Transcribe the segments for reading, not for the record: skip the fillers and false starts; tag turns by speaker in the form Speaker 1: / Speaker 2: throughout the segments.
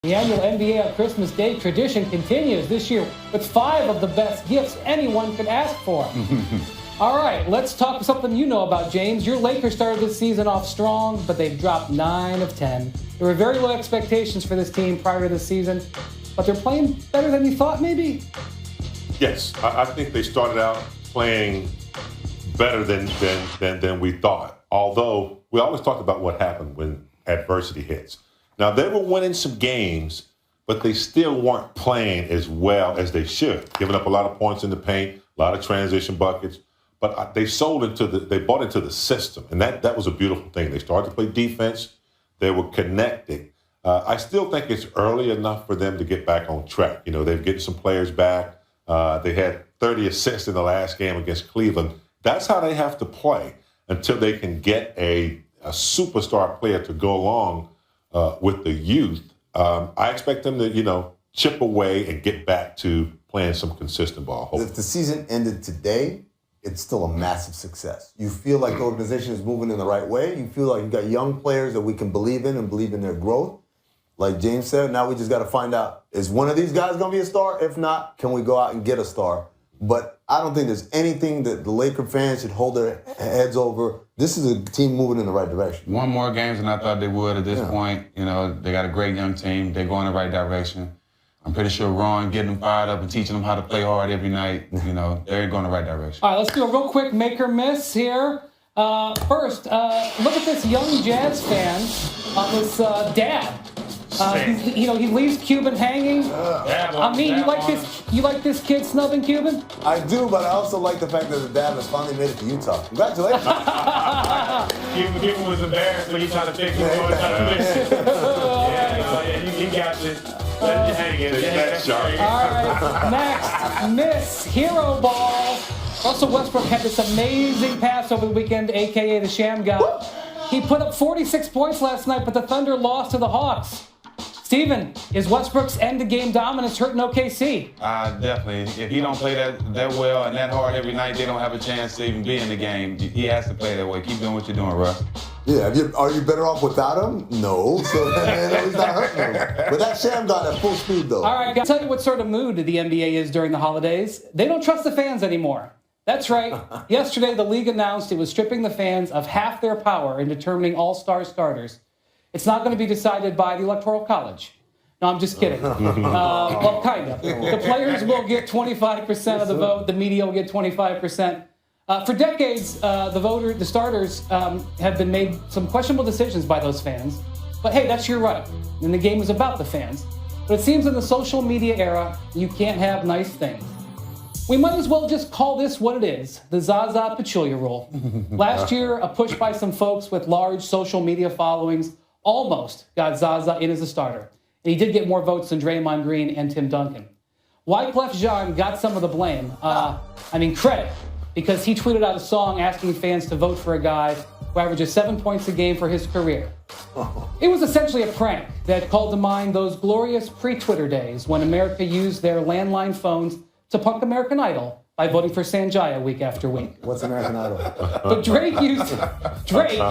Speaker 1: The annual NBA on Christmas Day tradition continues this year with 5 of the best gifts anyone could ask for. All right, let's talk something you know about, James. Your Lakers started this season off strong, but they've dropped 9 of 10. There were very low expectations for this team prior to this season, but they're playing better than you thought, maybe?
Speaker 2: Yes, I think they started out playing better than we thought. Although we always talked about what happened when adversity hits. Now, they were winning some games, but they still weren't playing as well as they should, giving up a lot of points in the paint, a lot of transition buckets. But they bought into the system, and that was a beautiful thing. They started to play defense. They were connected. I still think it's early enough for them to get back on track. You know, they're getting some players back. They had 30 assists in the last game against Cleveland. That's how they have to play until they can get a superstar player to go along with the youth. I expect them to, chip away and get back to playing some consistent ball.
Speaker 3: If the season ended today, it's still a massive success. You feel like the organization is moving in the right way. You feel like you've got young players that we can believe in and believe in their growth. Like James said, now we just got to find out, is one of these guys going to be a star? If not, can we go out and get a star? But I don't think there's anything that the Laker fans should hold their heads over. This is a team moving in the right direction.
Speaker 4: Won more games than I thought they would at this point. They got a great young team. They're going in the right direction. I'm pretty sure Ron getting them fired up and teaching them how to play hard every night, they're going in the right direction.
Speaker 1: All right, let's do a real quick make or miss here. First, look at this young Jazz fan on this dad. He leaves Cuban hanging. You like this kid snubbing Cuban?
Speaker 3: I do, but I also like the fact that the dad has finally made it to Utah. Congratulations.
Speaker 5: Cuban was embarrassed when he tried to pick him. You got this.
Speaker 1: All right, next, Miss Hero Ball. Russell Westbrook had this amazing pass over the weekend, a.k.a. the Sham God. He put up 46 points last night, but the Thunder lost to the Hawks. Steven, is Westbrook's end-of-game dominance hurting OKC?
Speaker 4: Definitely. If he don't play that well and that hard every night, they don't have a chance to even be in the game. He has to play that way. Keep doing what you're doing, Russ.
Speaker 3: Yeah, are you better off without him? No. So he's not hurting him. But that Sham got at full speed, though.
Speaker 1: All right, I'll tell you what sort of mood the NBA is during the holidays. They don't trust the fans anymore. That's right. Yesterday, the league announced it was stripping the fans of half their power in determining all-star starters. It's not going to be decided by the Electoral College. No, I'm just kidding. Well, kind of. The players will get 25% of the vote. The media will get 25%. For decades, the starters have been made some questionable decisions by those fans. But hey, that's your right. And the game is about the fans. But it seems in the social media era, you can't have nice things. We might as well just call this what it is, the Zaza Pachulia rule. Last year, a push by some folks with large social media followings almost got Zaza in as a starter. And he did get more votes than Draymond Green and Tim Duncan. Wyclef Jean got some of the blame. Credit, because he tweeted out a song asking fans to vote for a guy who averages 7 points a game for his career. It was essentially a prank that called to mind those glorious pre-Twitter days when America used their landline phones to punk American Idol by voting for Sanjaya week after week.
Speaker 3: What's American Idol?
Speaker 1: But Drake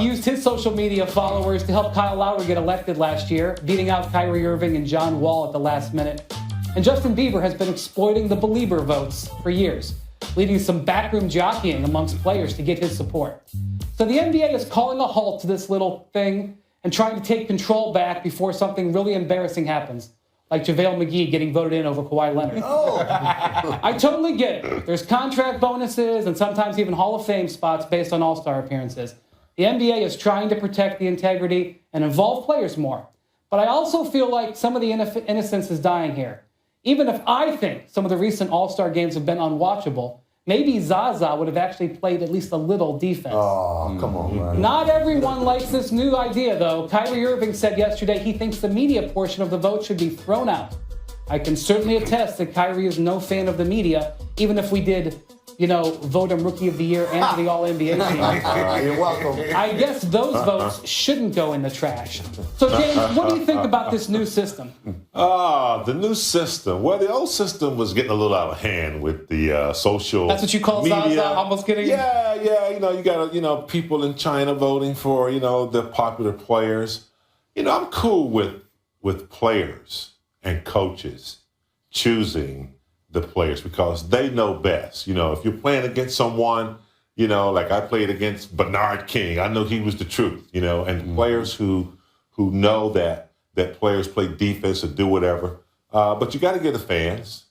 Speaker 1: used his social media followers to help Kyle Lowry get elected last year, beating out Kyrie Irving and John Wall at the last minute. And Justin Bieber has been exploiting the Belieber votes for years, leading to some backroom jockeying amongst players to get his support. So the NBA is calling a halt to this little thing and trying to take control back before something really embarrassing happens, like JaVale McGee getting voted in over Kawhi Leonard.
Speaker 3: Oh.
Speaker 1: I totally get it. There's contract bonuses and sometimes even Hall of Fame spots based on All-Star appearances. The NBA is trying to protect the integrity and involve players more. But I also feel like some of the innocence is dying here. Even if I think some of the recent All-Star games have been unwatchable, maybe Zaza would have actually played at least a little defense.
Speaker 3: Oh, come on, man.
Speaker 1: Not everyone likes this new idea, though. Kyrie Irving said yesterday he thinks the media portion of the vote should be thrown out. I can certainly attest that Kyrie is no fan of the media, even if we did, vote him Rookie of the Year and the All-NBA team.
Speaker 3: You're welcome.
Speaker 1: I guess those votes shouldn't go in the trash. So, James, what do you think about this new system?
Speaker 2: The new system. Well, the old system was getting a little out of hand with the social
Speaker 1: That's what you call
Speaker 2: media.
Speaker 1: Zaza almost getting...
Speaker 2: Yeah. You got, people in China voting for, the popular players. I'm cool with with players and coaches choosing the players because they know best. You know, if you're playing against someone, you know, like I played against Bernard King, I know he was the truth, you know, and players who know that players play defense or do whatever. But you got to give the fans,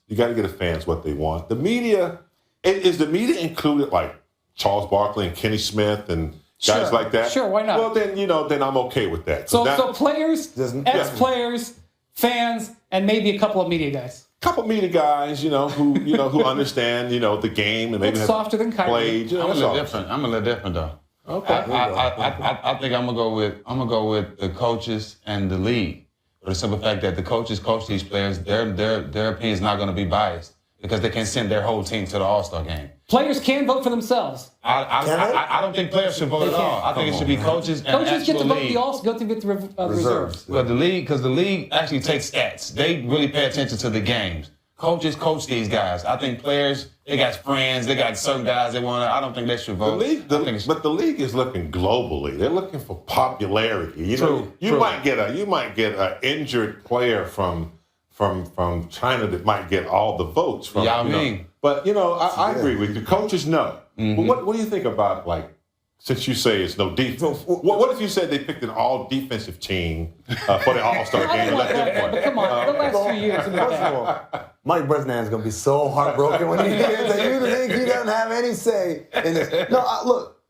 Speaker 2: what they want. The media, is the media included like Charles Barkley and Kenny Smith and guys like that?
Speaker 1: Sure, why not?
Speaker 2: Well, then, then I'm okay with that.
Speaker 1: So players, ex-players, fans, and maybe a couple of media guys.
Speaker 2: Couple media guys, who understand, the game and maybe have
Speaker 1: softer than Kyrie.
Speaker 2: played.
Speaker 4: I'm a little different though.
Speaker 1: Okay.
Speaker 4: I think I'm gonna go with the coaches and the league for the simple fact that the coaches coach these players. Their opinion is not going to be biased because they can send their whole team to the All-Star game.
Speaker 1: Players can vote for themselves.
Speaker 4: I don't think players should vote at all. I think it should be coaches and
Speaker 1: Coaches get to vote
Speaker 4: league.
Speaker 1: the reserves.
Speaker 4: Well, the league actually takes stats. They really pay attention to the games. Coaches coach these guys. I think players, they got friends, they got certain guys they want to. I don't think they should vote.
Speaker 2: But the league is looking globally. They're looking for popularity. You might get an injured player from China that might get all the votes from.
Speaker 4: Yeah, I mean.
Speaker 2: But I agree with you. Coaches know. Mm-hmm. But what do you think about since you say it's no defense? What if you said they picked an all defensive team for the All-Star game and let them play?
Speaker 1: Come on, the last few years.
Speaker 3: First of all, Mike Bresnan is going to be so heartbroken when he hears that you think he doesn't have any say in this. No, look,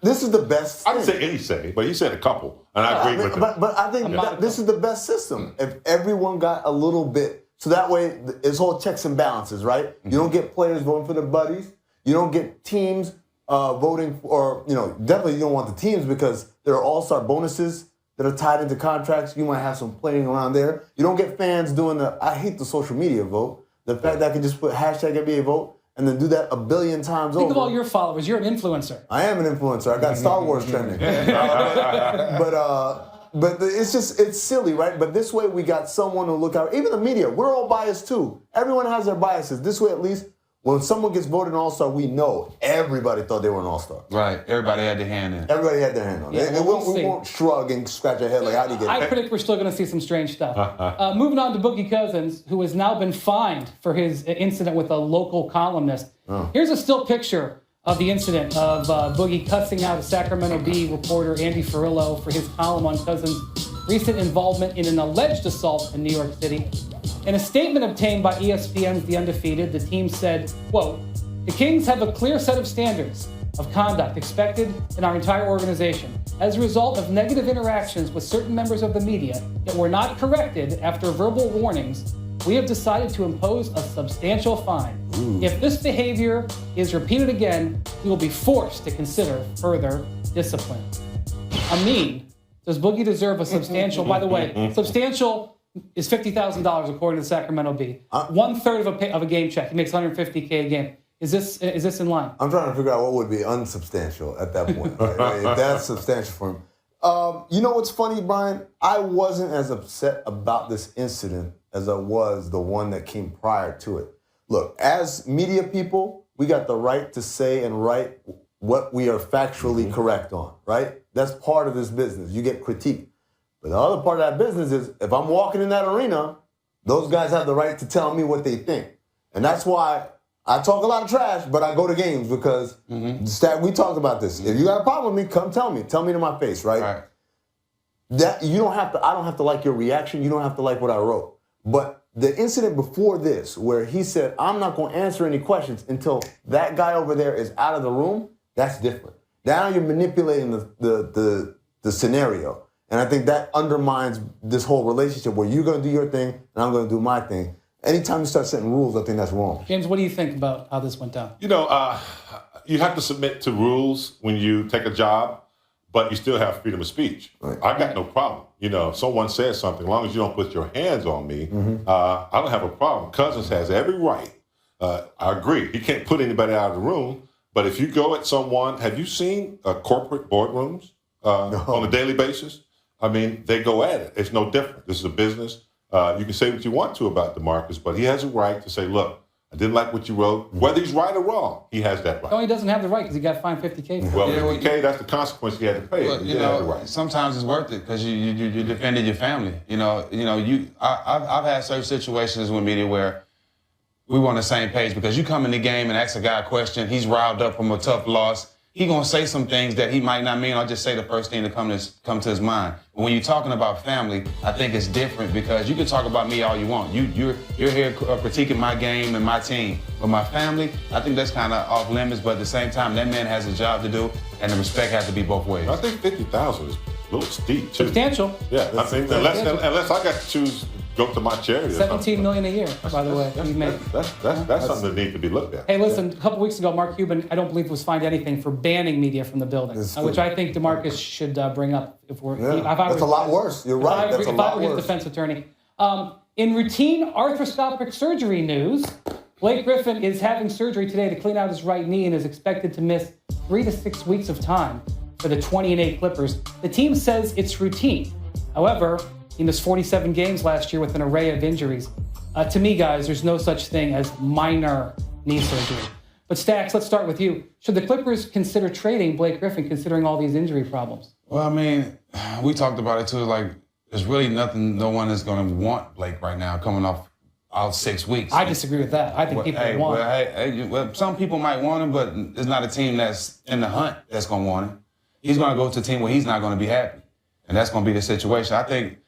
Speaker 3: this is the best.
Speaker 2: I didn't say any say, but he said a couple, and I agree with him.
Speaker 3: But I think this is the best system. If everyone got a little bit, so that way it's all checks and balances, right? Mm-hmm. You don't get players voting for their buddies. You don't get teams voting for, definitely you don't want the teams because there are all-star bonuses that are tied into contracts. You might have some playing around there. You don't get fans doing I hate the social media vote. The fact that I can just put hashtag NBA vote and then do that a billion times over.
Speaker 1: Think of all your followers. You're an influencer.
Speaker 3: I am an influencer. I got Star Wars trending. But it's silly, right? But this way we got someone to look out. Even the media, we're all biased too. Everyone has their biases. This way at least, when someone gets voted an All-Star, we know everybody thought they were an All-Star.
Speaker 4: Right. Everybody had their hand in.
Speaker 3: Everybody had their hand on it.
Speaker 1: Yeah,
Speaker 3: we won't shrug and scratch our head like, how do you get
Speaker 1: I predict we're still going to see some strange stuff. Moving on to Boogie Cousins, who has now been fined for his incident with a local columnist. Oh. Here's a still picture of the incident of Boogie cussing out a Sacramento Bee reporter, Andy Ferrillo, for his column on Cousins' recent involvement in an alleged assault in New York City. In a statement obtained by ESPN's The Undefeated, the team said, quote, "The Kings have a clear set of standards of conduct expected in our entire organization. As a result of negative interactions with certain members of the media that were not corrected after verbal warnings, we have decided to impose a substantial fine. If this behavior is repeated again, we will be forced to consider further discipline." Does Boogie deserve a substantial, by the way, substantial is $50,000 according to the Sacramento Bee. 1/3 of a game check. He makes $150K a game. Is this in line?
Speaker 3: I'm trying to figure out what would be unsubstantial at that point. Right? If that's substantial for him. You know what's funny, Brian? I wasn't as upset about this incident as I was the one that came prior to it. Look, as media people, we got the right to say and write what we are factually correct on, right? That's part of this business. You get critiqued. But the other part of that business is if I'm walking in that arena, those guys have the right to tell me what they think. And that's why I talk a lot of trash, but I go to games because we talked about this. If you got a problem with me, come tell me. Tell me to my face, right? That I don't have to like your reaction. You don't have to like what I wrote. But the incident before this, where he said, I'm not going to answer any questions until that guy over there is out of the room, that's different. Now you're manipulating the scenario. And I think that undermines this whole relationship where you're going to do your thing and I'm going to do my thing. Anytime you start setting rules, I think that's wrong.
Speaker 1: James, what do you think about how this went down?
Speaker 2: You have to submit to rules when you take a job, but you still have freedom of speech. Right. I got no problem. If someone says something, as long as you don't put your hands on me, I don't have a problem. Cousins has every right. I agree. He can't put anybody out of the room. But if you go at someone, have you seen corporate boardrooms on a daily basis? I mean, they go at it. It's no different. This is a business. You can say what you want to about DeMarcus, but he has a right to say, look, I didn't like what you wrote. Whether he's right or wrong, he has that right.
Speaker 1: No, he doesn't have the right because he got fined $50K.
Speaker 2: Well,
Speaker 4: Yeah, well,
Speaker 2: $50K, that's the consequence he had to pay.
Speaker 4: But
Speaker 2: He
Speaker 4: you
Speaker 2: didn't have the
Speaker 4: know,
Speaker 2: right.
Speaker 4: sometimes it's worth it because you defended your family. I've had certain situations with media where we were on the same page because you come in the game and ask a guy a question, he's riled up from a tough loss. He gonna say some things that he might not mean, or just say the first thing that come to his mind. But when you're talking about family, I think it's different because you can talk about me all you want. You're here critiquing my game and my team, but my family, I think that's kind of off limits. But at the same time, that man has a job to do, and the respect has to be both ways.
Speaker 2: I think 50,000 is a little steep too.
Speaker 1: Substantial.
Speaker 2: Yeah, I think unless I got to choose, go to my charity. or something.
Speaker 1: $17 million a year, by the way. He made.
Speaker 2: That's something that needs to be looked at.
Speaker 1: Hey, listen, a couple weeks ago, Mark Cuban, I don't believe was fined anything for banning media from the building, which I think DeMarcus should bring up. If we're,
Speaker 3: Yeah,
Speaker 1: if I
Speaker 3: that's a lot worse. You're right. That's a
Speaker 1: if I
Speaker 3: lot
Speaker 1: were his
Speaker 3: worse.
Speaker 1: defense attorney. In routine arthroscopic surgery news, Blake Griffin is having surgery today to clean out his right knee and is expected to miss 3 to 6 weeks of time for the 20-8 Clippers. The team says it's routine. However, he missed 47 games last year with an array of injuries. To me, guys, there's no such thing as minor knee surgery. But Stax, let's start with you. Should the Clippers consider trading Blake Griffin considering all these injury problems?
Speaker 4: Well, I mean, we talked about it too. Like, there's really nothing. No one is going to want Blake right now, coming off out 6 weeks.
Speaker 1: I disagree with that. I think people want him.
Speaker 4: Well, some people might want him, but it's not a team that's in the hunt that's going to want him. He's going to go to a team where he's not going to be happy, and that's going to be the situation. I think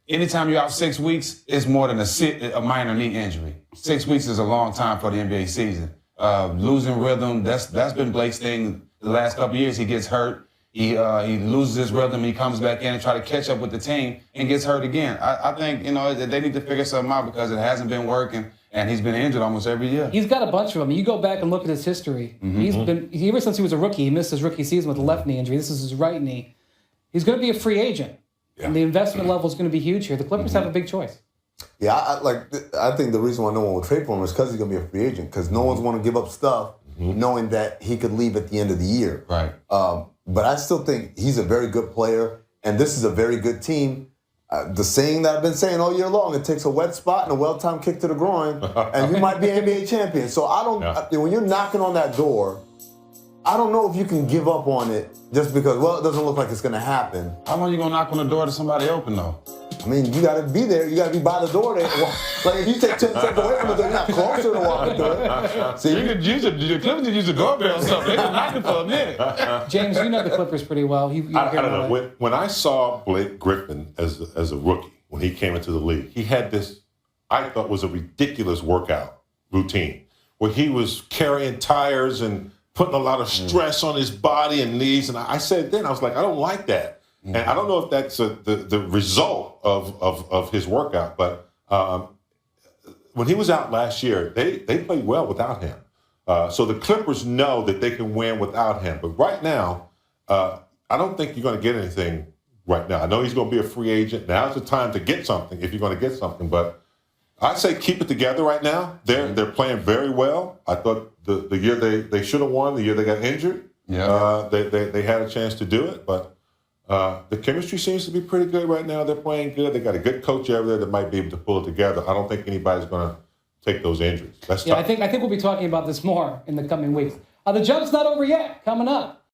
Speaker 4: anytime you're out 6 weeks, it's more than a minor knee injury. 6 weeks is a long time for the NBA season. Losing rhythm, that's been Blake's thing the last couple of years. He gets hurt. He loses his rhythm. He comes back in and try to catch up with the team and gets hurt again. I think, they need to figure something out because it hasn't been working, and he's been injured almost every year.
Speaker 1: He's got a bunch of them. You go back and look at his history. He's been, ever since he was a rookie, he missed his rookie season with a left knee injury. This is his right knee. He's going to be a free agent.
Speaker 2: Yeah.
Speaker 1: And the investment level is going to be huge here. The Clippers have a big choice.
Speaker 3: Yeah, I think the reason why no one will trade for him is because he's going to be a free agent. Because no one's want to give up stuff knowing that he could leave at the end of the year.
Speaker 4: Right.
Speaker 3: But I still think he's a very good player, and this is a very good team. The saying that I've been saying all year long, it takes a wet spot and a well-timed kick to the groin, and you might be NBA champion. So when you're knocking on that door, I don't know if you can give up on it just because, it doesn't look like it's going to happen.
Speaker 4: How long you going to knock on the door to somebody open, though?
Speaker 3: I mean, you got to be there. You got to be by the door there. Like, if you take 10 steps away from the door, you're not closer to walking through it. See,
Speaker 4: You could use the Clippers could use a doorbell or something. They've been knocking for a minute.
Speaker 1: James, you know the Clippers pretty well.
Speaker 2: I don't know. When I saw Blake Griffin as a rookie, when he came into the league, he had this, I thought was a ridiculous workout routine where he was carrying tires and putting a lot of stress on his body and knees. And I said then, I was like, I don't like that. And I don't know if that's the result of his workout, but when he was out last year, they played well without him. So the Clippers know that they can win without him. But right now, I don't think you're going to get anything right now. I know he's going to be a free agent. Now's the time to get something if you're going to get something. But I'd say keep it together right now. They're playing very well. I thought the year they should have won, the year they got injured, they had a chance to do it. But the chemistry seems to be pretty good right now. They're playing good. They got a good coach over there that might be able to pull it together. I don't think anybody's going to take those injuries. That's tough.
Speaker 1: I think we'll be talking about this more in the coming weeks. The jump's not over yet. Coming up,